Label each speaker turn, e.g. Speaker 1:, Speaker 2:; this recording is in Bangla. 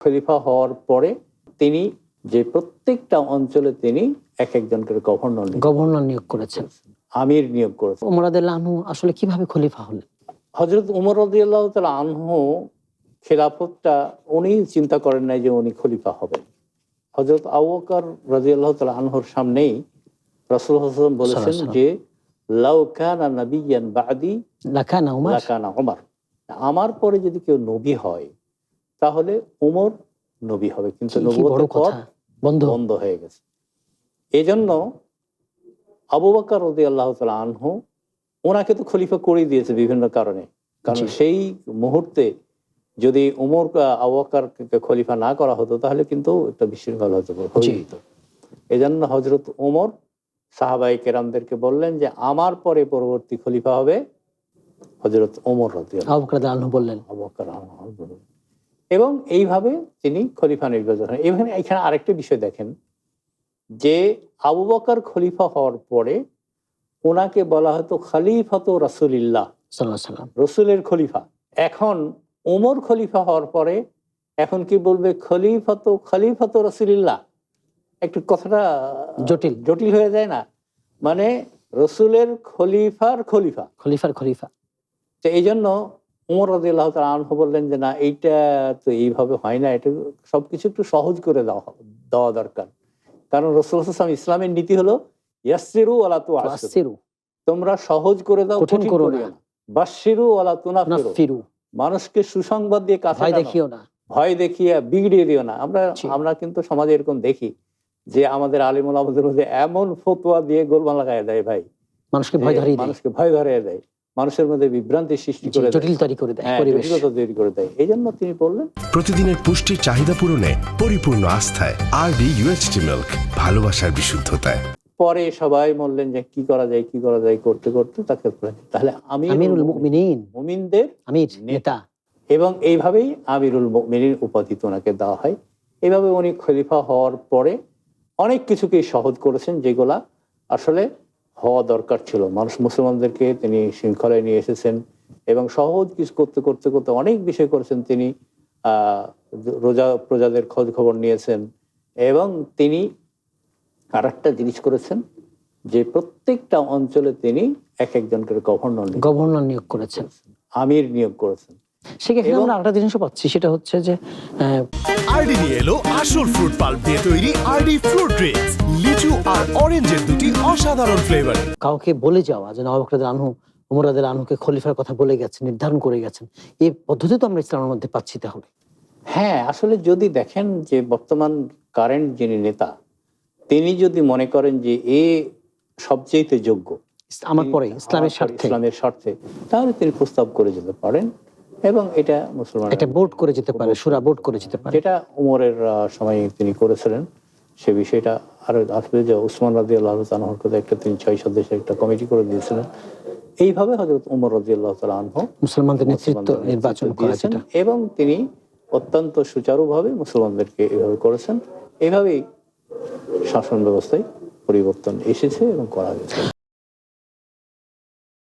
Speaker 1: খলিফা হওয়ার পরে তিনি যে প্রত্যেকটা অঞ্চলে তিনি এক একজন করে
Speaker 2: গভর্নর নিয়োগ করেছেন,
Speaker 1: আমির নিয়োগ করেছেন।
Speaker 2: ওমর রাদিয়াল্লাহু আনহু আসলে কিভাবে খলিফা হলেন?
Speaker 1: হযরত ওমর রাদিয়াল্লাহু তাআলা আনহু খেলাফতটা উনি চিন্তা করেন নাই যে উনি খলিফা হবেন। হযরত আবু বকর রাদিয়াল্লাহু তাআলা আনহুর সামনেই রাসূলুল্লাহ সাল্লাল্লাহু আলাইহি ওয়াসাল্লাম বলেছেন যে লাউ কানা নাবিয়্যান বা'দি
Speaker 2: লাকানা
Speaker 1: ওমর, আমার পরে যদি কেউ নবী হয় তাহলে ওমর নবী হবে, কিন্তু নবুয়তের পথ বন্ধ হয়ে গেছে। এজন্য আবু বকর রাদিয়াল্লাহু তাআলা আনহু ওনাকে তো খলিফা করে দিয়েছে বিভিন্ন কারণে, কারণ সেই মুহূর্তে যদি ওমর আবু বকরকে খলিফা না করা হতো তাহলে কিন্তু একটা বিশৃঙ্খলা হয়ে যেত। এজন্য হযরত ওমর সাহাবায়ে কেরামদেরকে বললেন যে আমার পরে পরবর্তী খলিফা হবে হযরত ওমর রাদিয়াল্লাহু
Speaker 2: আবু বকর রাদিয়াল্লাহু আনহু বললেন।
Speaker 1: আবু বকর বললেন এবং এইভাবে তিনি খলিফা নির্বাচন হন। এখানে আরেকটা বিষয় দেখেন যে আবু বকর খলিফা হওয়ার পরে ওনাকে বলা হতো খলিফাতু রাসূলিল্লাহ সাল্লাল্লাহু আলাইহি ওয়াসাল্লাম, রাসূলের খলিফা। এখন ওমর খলিফা হওয়ার পরে এখন কি বলবে খলিফাতু রাসূলিল্লাহ? একটু কথাটা জটিল হয়ে যায় না? মানে রাসূলের খলিফার খলিফা। তো এই জন্য ওমর রাদিয়াল্লাহু তাআলা আনহু বললেন যে না, এইটা তো এইভাবে হয় না, এটা সবকিছু একটু সহজ করে দেওয়া দরকার। কারণ রাসূলুল্লাহ সাল্লাল্লাহু আলাইহি ওয়াসাল্লাম ইসলামের নীতি হলো ইয়াসসিরু ওয়ালা তুআসসিরু, তোমরা সহজ করে দাও, কঠিন করো না। বাশশিরু ওয়ালা তুনাফিরু, মানুষকে সুসংবাদ দিয়ে কাছে টানো, ভয় দেখিয়ে বিগড়িয়ে দিও না। আমরা কিন্তু সমাজে এরকম দেখি যে আমাদের আলিম ওলামাদের মধ্যে এমন ফতোয়া দিয়ে গোলমাল লাগায় দেয় ভাই, মানুষকে ভয় ধরিয়ে দেয়, মানুষের মধ্যে বিভ্রান্তি সৃষ্টি করে দেয়, জটিলতা তৈরি করে দেয়। এই জন্য তিনি বললেন
Speaker 3: প্রতিদিনের পুষ্টির চাহিদা পূরণে পরিপূর্ণ আস্থায় আরডি UHT মিল্ক, ভালোবাসার বিশুদ্ধতায়।
Speaker 1: পরে সবাই বললেন যে কি করা যায় করতে করতে তাকে তাহলে আমিরুল মুমিনদের নেতা, এবং এইভাবেই আমিরুল মুমিনিন উপাধি ওনাকে দেওয়া হয়। এইভাবে উনি খলিফা হওয়ার পরে অনেক কিছুকেই সহজ করেছেন যেগুলা আসলে হওয়া দরকার ছিল। মুসলমানদেরকে তিনি শৃঙ্খলায় নিয়ে এসেছেন এবং সহজ কিছু করতে অনেক বিষয় করেছেন। তিনি প্রজাদের খোঁজ খবর নিয়েছেন এবং তিনি আর একটা জিনিস করেছেন যে প্রত্যেকটা অঞ্চলে তিনি এক একজন করে গভর্নর নিয়োগ করেছেন, আমির নিয়োগ করেছেন।
Speaker 2: সেক্ষেত্রে আমরা আরেকটা জিনিসও পাচ্ছি, সেটা হচ্ছে যে
Speaker 3: আরডি নিয়ে এলো আসল ফ্রুট পাল্প দিয়ে তৈরি আরডি ফ্রুট ড্রিঙ্কস, লিচু আর অরেঞ্জের দুটি অসাধারণ ফ্লেভার।
Speaker 2: কাউকে বলে যাওয়া যে আবু বকর রাদিয়াল্লাহু আনহু ওমর রাদিয়াল্লাহু আনহুকে খলিফার কথা বলে গেছেন, নির্ধারণ করে গেছেন, এই পদ্ধতি তো আমরা ইসলামের মধ্যে পাচ্ছি। তাহলে
Speaker 1: হ্যাঁ, আসলে যদি দেখেন যে বর্তমান কারেন্ট যিনি নেতা, তিনি যদি মনে করেন যে এ সবচেয়ে যোগ্য
Speaker 2: আমার পরে ইসলামের
Speaker 1: স্বার্থে, তাহলে তিনি প্রস্তাব করে যেতে পারেন এবং এটা মুসলমান
Speaker 2: এটা বোর্ড করে যেতে পারে, শূরা বোর্ড করে যেতে পারে,
Speaker 1: যেটা ওমরের সময় তিনি করেছিলেন। সে বিষয়টা আরো আসবে যে উসমান রাদিয়াল্লাহু তাআলা আনহুর কথা একটা তিনি 6 সদস্যের একটা কমিটি করে দিয়েছিলেন। এইভাবে হযরত ওমর রাদিয়াল্লাহু তাআলা আনহু
Speaker 2: মুসলমানদের নেতৃত্ব নির্বাচন করেছেন
Speaker 1: এবং তিনি অত্যন্ত সুচারুভাবে মুসলমানদেরকে এভাবে করেছেন। এইভাবেই শাসন ব্যবস্থায় পরিবর্তন এসেছে এবং করা গেছে।